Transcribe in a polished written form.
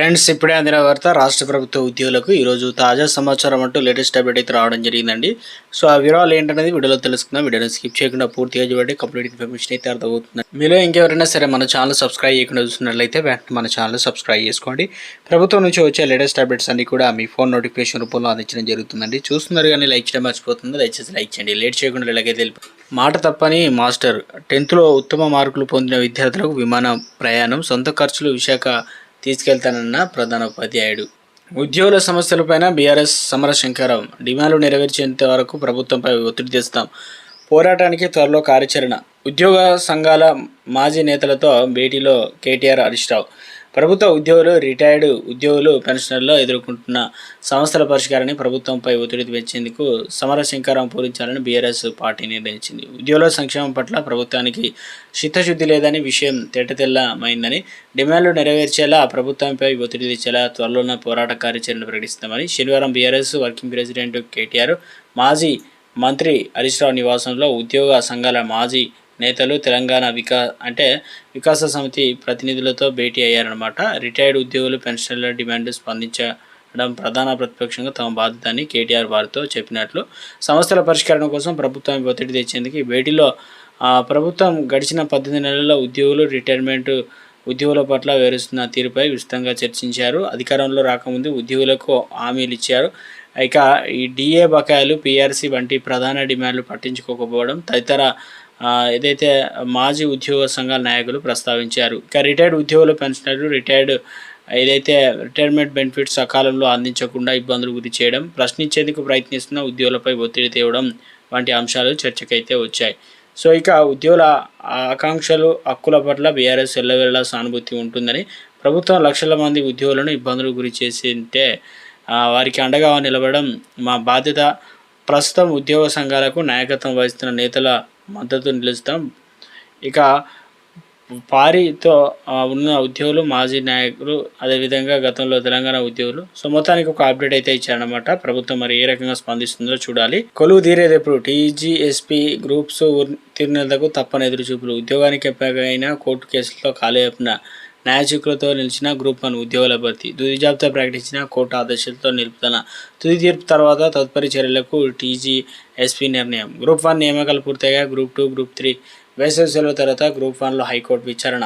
Friends, ఇప్పుడే అందిన వార్త. రాష్ట్ర ప్రభుత్వ ఉద్యోగులకు ఈరోజు తాజా సమాచారం అంటూ లేటెస్ట్ అప్డేట్ అయితే రావడం జరిగిందండి. సో ఆ వివరాలు ఏంటనేది వీడియోలో తెలుసుకుందాం. వీడియోని స్కిప్ చేయకుండా పూర్తిగా చూడండి. కంప్లీట్ ఇన్ఫర్మేషన్ అయితే అర్థమవుతుంది. మీలో ఇంకెవరైనా సరే మన ఛానల్ సబ్స్క్రైబ్ చేయకుండా చూస్తున్నట్లయితే వెంటనే మన ఛానల్ సబ్స్క్రైబ్ చేసుకోండి. ప్రభుత్వం నుంచి వచ్చే లేటెస్ట్ అప్డేట్స్ అన్ని కూడా మీ ఫోన్ నోటిఫికేషన్ రూపంలో అందించడం జరుగుతుందండి. చూస్తున్నారు కానీ లైక్ చేయడం మర్చిపోతుంది. దయచేసి లైక్ చేయండి. లేట్ చేయకుండా ఇలాగైతే మాట తప్పని మాస్టర్ 10th ఉత్తమ మార్కులు పొందిన విద్యార్థులకు విమాన ప్రయాణం సొంత ఖర్చులు విశాఖ తీసుకెళ్తానన్న ప్రధాన ఉపాధ్యాయుడు. ఉద్యోగుల సమస్యలపైన బీఆర్ఎస్ సమరశంకరం. డిమాండ్లు నెరవేర్చేంత వరకు ప్రభుత్వంపై ఒత్తిడి తెస్తాం. పోరాటానికి త్వరలో కార్యాచరణ. ఉద్యోగ సంఘాల మాజీ నేతలతో భేటీలో కేటీఆర్, హరీష్ రావు. ప్రభుత్వ ఉద్యోగులు, రిటైర్డ్ ఉద్యోగులు, పెన్షనర్లు ఎదుర్కొంటున్న సమస్యల పరిష్కారాన్ని ప్రభుత్వంపై ఒత్తిడి పెంచేందుకు సమరశంకరం పూరించాలని బీఆర్ఎస్ పార్టీ నిర్ణయించింది. ఉద్యోగుల సంక్షేమం పట్ల ప్రభుత్వానికి చిత్తశుద్ధి లేదని విషయం తేటతెల్లమైందని, డిమాండ్లు నెరవేర్చేలా ప్రభుత్వంపై ఒత్తిడి తెచ్చేలా త్వరలోనే పోరాట కార్యాచరణ ప్రకటిస్తామని శనివారం బీఆర్ఎస్ వర్కింగ్ ప్రెసిడెంట్ కేటీఆర్, మాజీ మంత్రి హరీష్ రావు నివాసంలో ఉద్యోగ సంఘాల మాజీ నేతలు, తెలంగాణ వికాస సమితి ప్రతినిధులతో భేటీ అయ్యారన్నమాట. రిటైర్డ్ ఉద్యోగులు, పెన్షనర్ల డిమాండ్ స్పందించడం ప్రధాన ప్రతిపక్షంగా తమ బాధ్యత అని కేటీఆర్ వారితో చెప్పినట్లు, సమస్యల పరిష్కారం కోసం ప్రభుత్వం ఒత్తిడి తెచ్చేందుకు ఈ భేటీలో ప్రభుత్వం గడిచిన 18 నెలల్లో ఉద్యోగులు, రిటైర్మెంట్ ఉద్యోగుల పట్ల వివరిస్తున్న తీరుపై విస్తృతంగా చర్చించారు. అధికారంలో రాకముందు ఉద్యోగులకు హామీలు ఇచ్చారు. ఇక ఈ డిఏ బకాయిలు, పీఆర్సీ వంటి ప్రధాన డిమాండ్లు పట్టించుకోకపోవడం తదితర ఏదైతే మాజీ ఉద్యోగ సంఘాల నాయకులు ప్రస్తావించారు. ఇక రిటైర్డ్ ఉద్యోగులు, పెన్షనర్లు, రిటైర్మెంట్ బెనిఫిట్స్ సకాలంలో అందించకుండా ఇబ్బందులు గురి చేయడం, ప్రశ్నించేందుకు ప్రయత్నిస్తున్న ఉద్యోగులపై ఒత్తిడి తేవడం వంటి అంశాలు చర్చకైతే వచ్చాయి. సో ఇక ఉద్యోగుల ఆకాంక్షలు, హక్కుల పట్ల బీఆర్ఎస్ ఎల్లవేళలా సానుభూతి ఉంటుందని, ప్రభుత్వం లక్షల మంది ఉద్యోగులను ఇబ్బందులు గురి చేసింటే వారికి అండగా నిలబడడం మా బాధ్యత. ప్రస్తుతం ఉద్యోగ సంఘాలకు నాయకత్వం వహిస్తున్న నేతల మద్దతు నిలుస్తాం. ఇక పారితో ఉన్న ఉద్యోగులు, మాజీ నాయకులు, అదేవిధంగా గతంలో తెలంగాణ ఉద్యోగులు. సో మొత్తానికి ఒక అప్డేట్ అయితే ఇచ్చారన్నమాట. ప్రభుత్వం మరి ఏ రకంగా స్పందిస్తుందో చూడాలి. కొలువు తీరేది ఎప్పుడు? టీజీఎస్పీ గ్రూప్స్ ఉత్తీర్ణతకు తప్పని ఎదురుచూపులు. ఉద్యోగానికి ఎంపికైన కోర్టు కేసులతో కాలేపిన న్యాయచిక్కులతో నిలిచిన గ్రూప్ 1 ఉద్యోగుల భర్తీ. తుది జాబితా ప్రకటించిన కోర్టు ఆదేశాలతో నిలుపుతున్న తుది తీర్పు తర్వాత తదుపరి చర్యలకు టీజీఎస్పీ నిర్ణయం. గ్రూప్ 1 నియామకాలు పూర్తయ్యాక గ్రూప్ 2, గ్రూప్ 3 వేసవి సెలవు తర్వాత గ్రూప్ 1లో హైకోర్టు విచారణ.